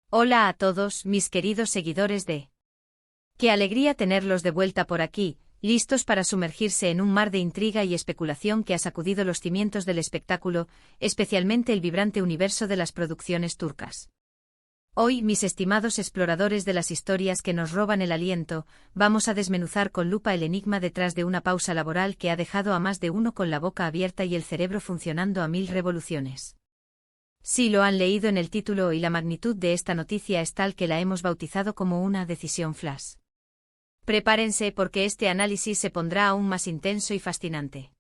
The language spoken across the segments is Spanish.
Hola a todos, mis queridos seguidores de... Qué alegría tenerlos de vuelta por aquí, listos para sumergirse en un mar de intriga y especulación que ha sacudido los cimientos del espectáculo, especialmente el vibrante universo de las producciones turcas. Hoy, mis estimados exploradores de las historias que nos roban el aliento, vamos a desmenuzar con lupa el enigma detrás de una pausa laboral que ha dejado a más de uno con la boca abierta y el cerebro funcionando a 1000 revoluciones. Sí, lo han leído en el título y la magnitud de esta noticia es tal que la hemos bautizado como una decisión flash. Prepárense porque este análisis se pondrá aún más intenso y fascinante.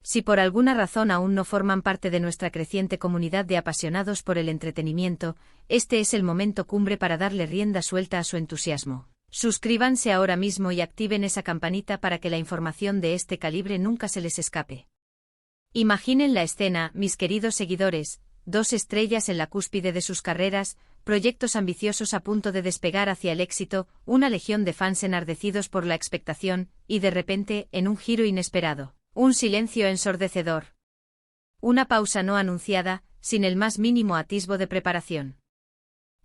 Si por alguna razón aún no forman parte de nuestra creciente comunidad de apasionados por el entretenimiento, este es el momento cumbre para darle rienda suelta a su entusiasmo. Suscríbanse ahora mismo y activen esa campanita para que la información de este calibre nunca se les escape. Imaginen la escena, mis queridos seguidores. 2 estrellas en la cúspide de sus carreras, proyectos ambiciosos a punto de despegar hacia el éxito, una legión de fans enardecidos por la expectación, y de repente, en un giro inesperado, un silencio ensordecedor. Una pausa no anunciada, sin el más mínimo atisbo de preparación.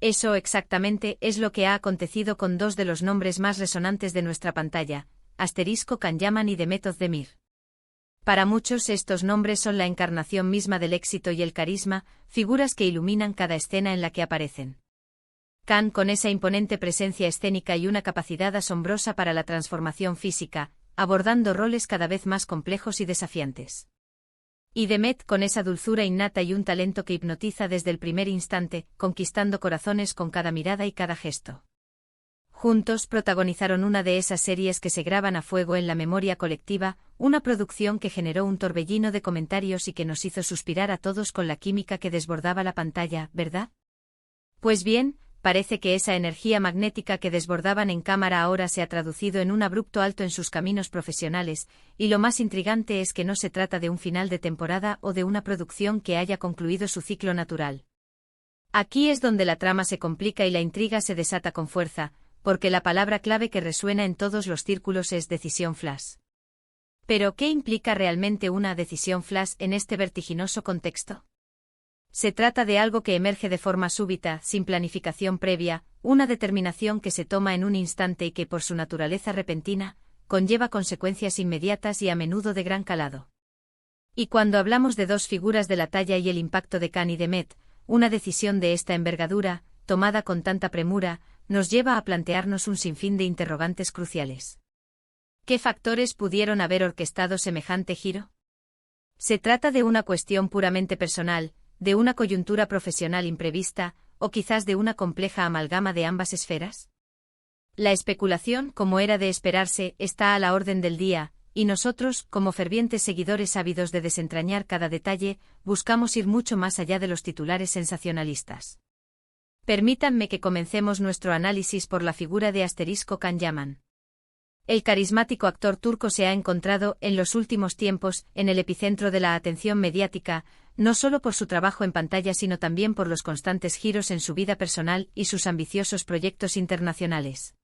Eso exactamente es lo que ha acontecido con 2 de los nombres más resonantes de nuestra pantalla, Can Yaman y Demet Özdemir. Para muchos estos nombres son la encarnación misma del éxito y el carisma, figuras que iluminan cada escena en la que aparecen. Can, con esa imponente presencia escénica y una capacidad asombrosa para la transformación física, abordando roles cada vez más complejos y desafiantes. Y Demet, con esa dulzura innata y un talento que hipnotiza desde el primer instante, conquistando corazones con cada mirada y cada gesto. Juntos protagonizaron una de esas series que se graban a fuego en la memoria colectiva, una producción que generó un torbellino de comentarios y que nos hizo suspirar a todos con la química que desbordaba la pantalla, ¿verdad? Pues bien, parece que esa energía magnética que desbordaban en cámara ahora se ha traducido en un abrupto alto en sus caminos profesionales, y lo más intrigante es que no se trata de un final de temporada o de una producción que haya concluido su ciclo natural. Aquí es donde la trama se complica y la intriga se desata con fuerza, porque la palabra clave que resuena en todos los círculos es decisión flash. ¿Pero qué implica realmente una decisión flash en este vertiginoso contexto? Se trata de algo que emerge de forma súbita, sin planificación previa, una determinación que se toma en un instante y que por su naturaleza repentina, conlleva consecuencias inmediatas y a menudo de gran calado. Y cuando hablamos de 2 figuras de la talla y el impacto de Can y Demet, una decisión de esta envergadura, tomada con tanta premura, nos lleva a plantearnos un sinfín de interrogantes cruciales. ¿Qué factores pudieron haber orquestado semejante giro? ¿Se trata de una cuestión puramente personal, de una coyuntura profesional imprevista, o quizás de una compleja amalgama de ambas esferas? La especulación, como era de esperarse, está a la orden del día, y nosotros, como fervientes seguidores ávidos de desentrañar cada detalle, buscamos ir mucho más allá de los titulares sensacionalistas. Permítanme que comencemos nuestro análisis por la figura de Can Yaman. El carismático actor turco se ha encontrado, en los últimos tiempos, en el epicentro de la atención mediática, no solo por su trabajo en pantalla sino también por los constantes giros en su vida personal y sus ambiciosos proyectos internacionales.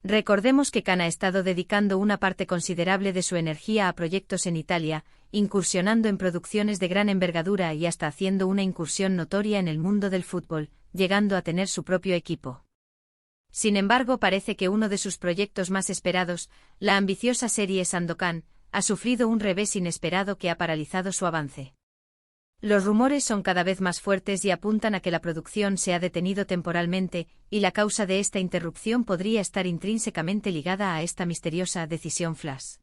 Recordemos que Can ha estado dedicando una parte considerable de su energía a proyectos en Italia, incursionando en producciones de gran envergadura y hasta haciendo una incursión notoria en el mundo del fútbol, llegando a tener su propio equipo. Sin embargo, parece que uno de sus proyectos más esperados, la ambiciosa serie Sandokan, ha sufrido un revés inesperado que ha paralizado su avance. Los rumores son cada vez más fuertes y apuntan a que la producción se ha detenido temporalmente, y la causa de esta interrupción podría estar intrínsecamente ligada a esta misteriosa decisión flash.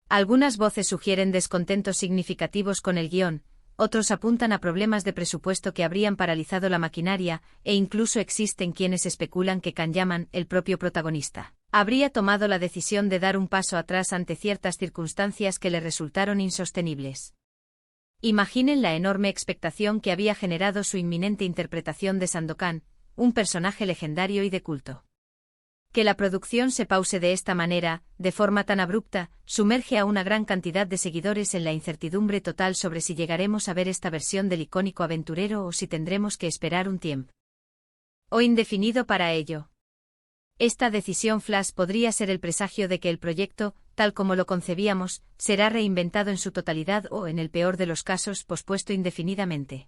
Algunas voces sugieren descontentos significativos con el guión, otros apuntan a problemas de presupuesto que habrían paralizado la maquinaria, e incluso existen quienes especulan que Can Yaman, el propio protagonista, habría tomado la decisión de dar un paso atrás ante ciertas circunstancias que le resultaron insostenibles. Imaginen la enorme expectación que había generado su inminente interpretación de Sandokan, un personaje legendario y de culto. Que la producción se pause de esta manera, de forma tan abrupta, sumerge a una gran cantidad de seguidores en la incertidumbre total sobre si llegaremos a ver esta versión del icónico aventurero o si tendremos que esperar un tiempo o indefinido para ello. Esta decisión flash podría ser el presagio de que el proyecto, tal como lo concebíamos, será reinventado en su totalidad o, en el peor de los casos, pospuesto indefinidamente.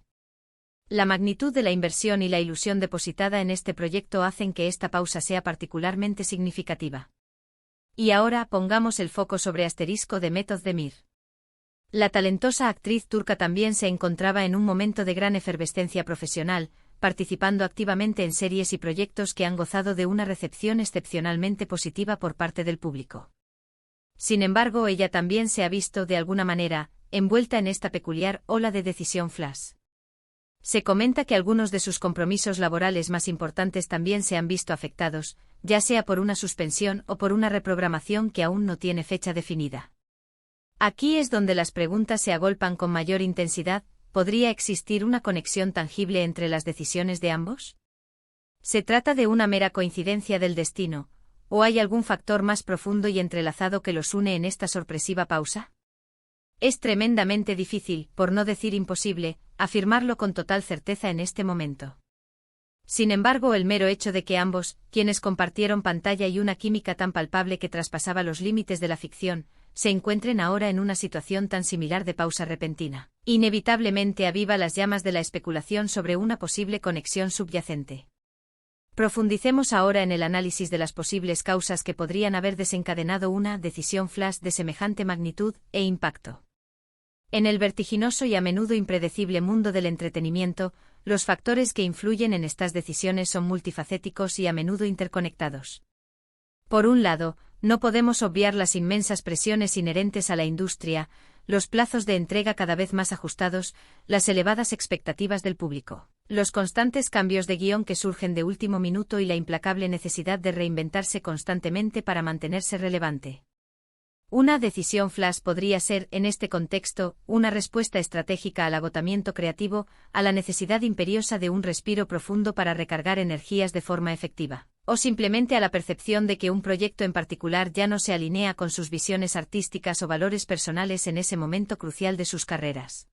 La magnitud de la inversión y la ilusión depositada en este proyecto hacen que esta pausa sea particularmente significativa. Y ahora pongamos el foco sobre Asterisco de Method Demir. La talentosa actriz turca también se encontraba en un momento de gran efervescencia profesional, participando activamente en series y proyectos que han gozado de una recepción excepcionalmente positiva por parte del público. Sin embargo, ella también se ha visto, de alguna manera, envuelta en esta peculiar ola de decisión flash. Se comenta que algunos de sus compromisos laborales más importantes también se han visto afectados, ya sea por una suspensión o por una reprogramación que aún no tiene fecha definida. Aquí es donde las preguntas se agolpan con mayor intensidad: ¿podría existir una conexión tangible entre las decisiones de ambos? ¿Se trata de una mera coincidencia del destino, o hay algún factor más profundo y entrelazado que los une en esta sorpresiva pausa? Es tremendamente difícil, por no decir imposible, afirmarlo con total certeza en este momento. Sin embargo, el mero hecho de que ambos, quienes compartieron pantalla y una química tan palpable que traspasaba los límites de la ficción, se encuentren ahora en una situación tan similar de pausa repentina, inevitablemente aviva las llamas de la especulación sobre una posible conexión subyacente. Profundicemos ahora en el análisis de las posibles causas que podrían haber desencadenado una decisión flash de semejante magnitud e impacto. En el vertiginoso y a menudo impredecible mundo del entretenimiento, los factores que influyen en estas decisiones son multifacéticos y a menudo interconectados. Por un lado, no podemos obviar las inmensas presiones inherentes a la industria, los plazos de entrega cada vez más ajustados, las elevadas expectativas del público, los constantes cambios de guión que surgen de último minuto y la implacable necesidad de reinventarse constantemente para mantenerse relevante. Una decisión flash podría ser, en este contexto, una respuesta estratégica al agotamiento creativo, a la necesidad imperiosa de un respiro profundo para recargar energías de forma efectiva, o simplemente a la percepción de que un proyecto en particular ya no se alinea con sus visiones artísticas o valores personales en ese momento crucial de sus carreras.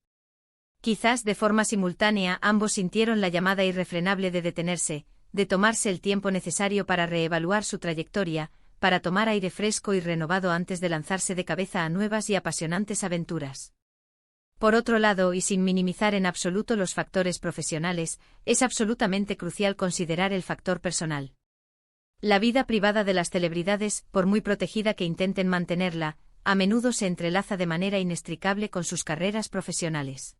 Quizás de forma simultánea ambos sintieron la llamada irrefrenable de detenerse, de tomarse el tiempo necesario para reevaluar su trayectoria, para tomar aire fresco y renovado antes de lanzarse de cabeza a nuevas y apasionantes aventuras. Por otro lado, y sin minimizar en absoluto los factores profesionales, es absolutamente crucial considerar el factor personal. La vida privada de las celebridades, por muy protegida que intenten mantenerla, a menudo se entrelaza de manera inextricable con sus carreras profesionales.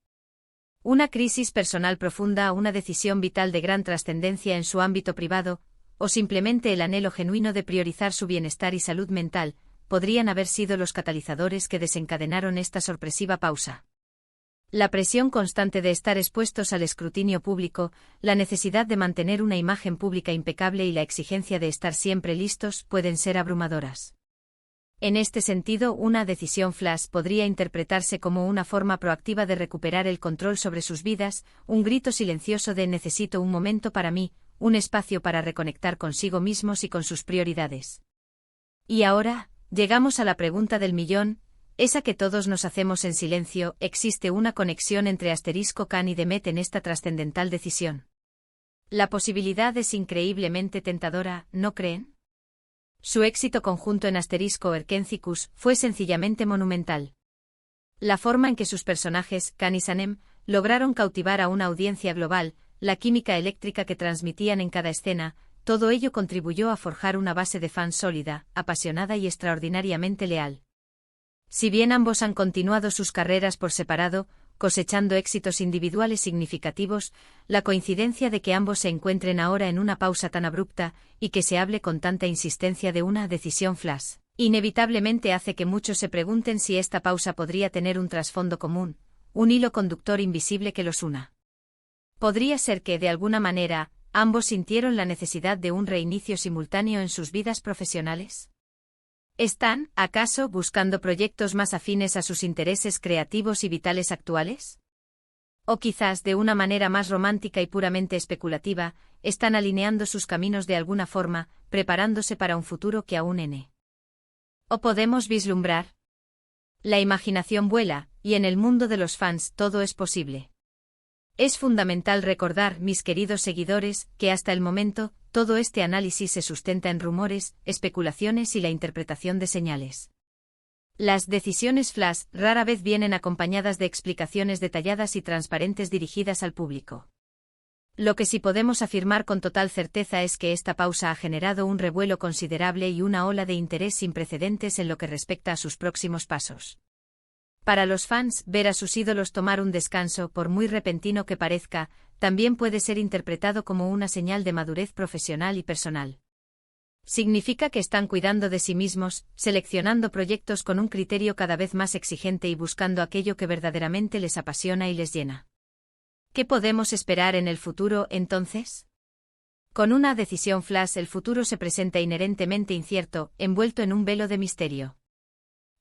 Una crisis personal profunda, una decisión vital de gran trascendencia en su ámbito privado, o simplemente el anhelo genuino de priorizar su bienestar y salud mental, podrían haber sido los catalizadores que desencadenaron esta sorpresiva pausa. La presión constante de estar expuestos al escrutinio público, la necesidad de mantener una imagen pública impecable y la exigencia de estar siempre listos pueden ser abrumadoras. En este sentido, una decisión flash podría interpretarse como una forma proactiva de recuperar el control sobre sus vidas, un grito silencioso de necesito un momento para mí, un espacio para reconectar consigo mismos y con sus prioridades. Y ahora, llegamos a la pregunta del millón, esa que todos nos hacemos en silencio: ¿existe una conexión entre Khan y Demet en esta trascendental decisión? La posibilidad es increíblemente tentadora, ¿no creen? Su éxito conjunto en Erkencicus fue sencillamente monumental. La forma en que sus personajes, Khan y Sanem, lograron cautivar a una audiencia global, la química eléctrica que transmitían en cada escena, todo ello contribuyó a forjar una base de fans sólida, apasionada y extraordinariamente leal. Si bien ambos han continuado sus carreras por separado, cosechando éxitos individuales significativos, la coincidencia de que ambos se encuentren ahora en una pausa tan abrupta, y que se hable con tanta insistencia de una decisión flash, inevitablemente hace que muchos se pregunten si esta pausa podría tener un trasfondo común, un hilo conductor invisible que los una. ¿Podría ser que, de alguna manera, ambos sintieron la necesidad de un reinicio simultáneo en sus vidas profesionales? ¿Están, acaso, buscando proyectos más afines a sus intereses creativos y vitales actuales? O quizás, de una manera más romántica y puramente especulativa, están alineando sus caminos de alguna forma, preparándose para un futuro que aún n. ¿O podemos vislumbrar? La imaginación vuela, y en el mundo de los fans todo es posible. Es fundamental recordar, mis queridos seguidores, que hasta el momento, todo este análisis se sustenta en rumores, especulaciones y la interpretación de señales. Las decisiones flash rara vez vienen acompañadas de explicaciones detalladas y transparentes dirigidas al público. Lo que sí podemos afirmar con total certeza es que esta pausa ha generado un revuelo considerable y una ola de interés sin precedentes en lo que respecta a sus próximos pasos. Para los fans, ver a sus ídolos tomar un descanso, por muy repentino que parezca, también puede ser interpretado como una señal de madurez profesional y personal. Significa que están cuidando de sí mismos, seleccionando proyectos con un criterio cada vez más exigente y buscando aquello que verdaderamente les apasiona y les llena. ¿Qué podemos esperar en el futuro, entonces? Con una decisión flash, el futuro se presenta inherentemente incierto, envuelto en un velo de misterio.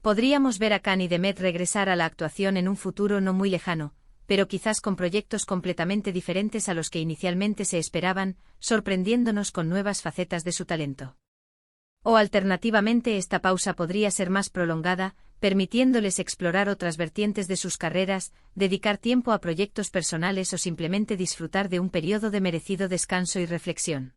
Podríamos ver a Khan y Demet regresar a la actuación en un futuro no muy lejano, pero quizás con proyectos completamente diferentes a los que inicialmente se esperaban, sorprendiéndonos con nuevas facetas de su talento. O alternativamente, esta pausa podría ser más prolongada, permitiéndoles explorar otras vertientes de sus carreras, dedicar tiempo a proyectos personales o simplemente disfrutar de un periodo de merecido descanso y reflexión.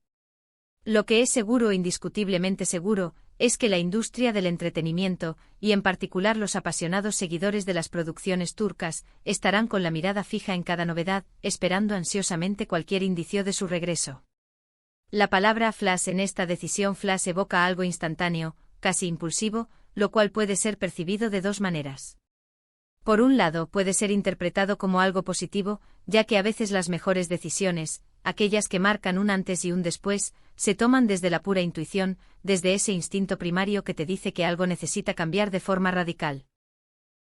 Lo que es seguro, indiscutiblemente seguro, es que la industria del entretenimiento, y en particular los apasionados seguidores de las producciones turcas, estarán con la mirada fija en cada novedad, esperando ansiosamente cualquier indicio de su regreso. La palabra flash en esta decisión flash evoca algo instantáneo, casi impulsivo, lo cual puede ser percibido de dos maneras. Por un lado, puede ser interpretado como algo positivo, ya que a veces las mejores decisiones, aquellas que marcan un antes y un después, se toman desde la pura intuición, desde ese instinto primario que te dice que algo necesita cambiar de forma radical.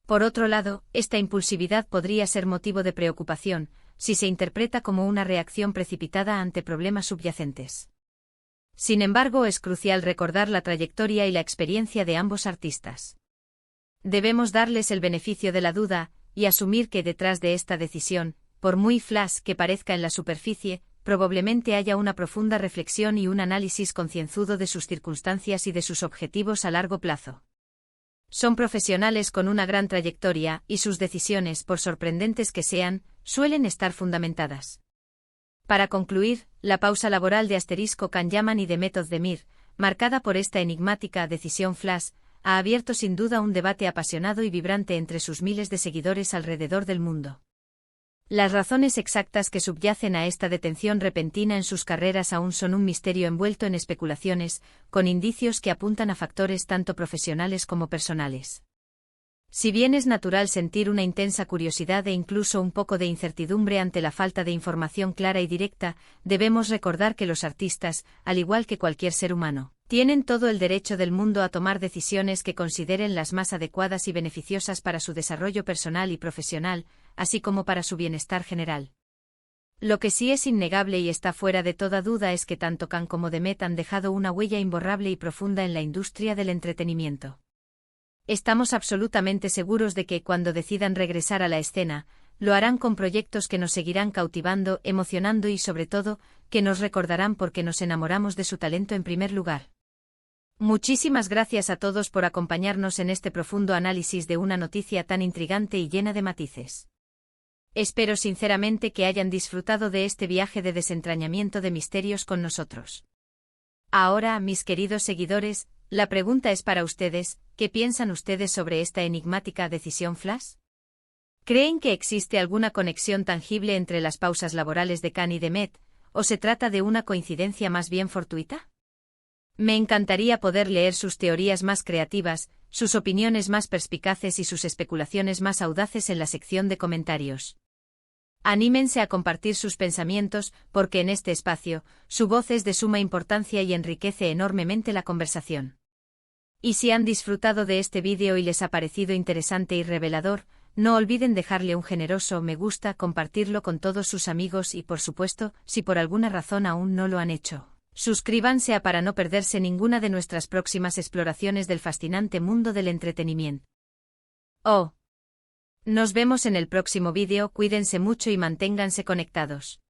Por otro lado, esta impulsividad podría ser motivo de preocupación, si se interpreta como una reacción precipitada ante problemas subyacentes. Sin embargo, es crucial recordar la trayectoria y la experiencia de ambos artistas. Debemos darles el beneficio de la duda, y asumir que detrás de esta decisión, por muy flash que parezca en la superficie, probablemente haya una profunda reflexión y un análisis concienzudo de sus circunstancias y de sus objetivos a largo plazo. Son profesionales con una gran trayectoria, y sus decisiones, por sorprendentes que sean, suelen estar fundamentadas. Para concluir, la pausa laboral de Khan Yaman y Demet Özdemir, marcada por esta enigmática decisión flash, ha abierto sin duda un debate apasionado y vibrante entre sus miles de seguidores alrededor del mundo. Las razones exactas que subyacen a esta detención repentina en sus carreras aún son un misterio envuelto en especulaciones, con indicios que apuntan a factores tanto profesionales como personales. Si bien es natural sentir una intensa curiosidad e incluso un poco de incertidumbre ante la falta de información clara y directa, debemos recordar que los artistas, al igual que cualquier ser humano, tienen todo el derecho del mundo a tomar decisiones que consideren las más adecuadas y beneficiosas para su desarrollo personal y profesional, así como para su bienestar general. Lo que sí es innegable y está fuera de toda duda es que tanto Khan como Demet han dejado una huella imborrable y profunda en la industria del entretenimiento. Estamos absolutamente seguros de que, cuando decidan regresar a la escena, lo harán con proyectos que nos seguirán cautivando, emocionando y, sobre todo, que nos recordarán porque nos enamoramos de su talento en primer lugar. Muchísimas gracias a todos por acompañarnos en este profundo análisis de una noticia tan intrigante y llena de matices. Espero sinceramente que hayan disfrutado de este viaje de desentrañamiento de misterios con nosotros. Ahora, mis queridos seguidores, la pregunta es para ustedes: ¿qué piensan ustedes sobre esta enigmática decisión flash? ¿Creen que existe alguna conexión tangible entre las pausas laborales de Khan y Demet, o se trata de una coincidencia más bien fortuita? Me encantaría poder leer sus teorías más creativas, sus opiniones más perspicaces y sus especulaciones más audaces en la sección de comentarios. Anímense a compartir sus pensamientos, porque en este espacio, su voz es de suma importancia y enriquece enormemente la conversación. Y si han disfrutado de este vídeo y les ha parecido interesante y revelador, no olviden dejarle un generoso me gusta, compartirlo con todos sus amigos y, por supuesto, si por alguna razón aún no lo han hecho, suscríbanse para no perderse ninguna de nuestras próximas exploraciones del fascinante mundo del entretenimiento. Nos vemos en el próximo vídeo, cuídense mucho y manténganse conectados.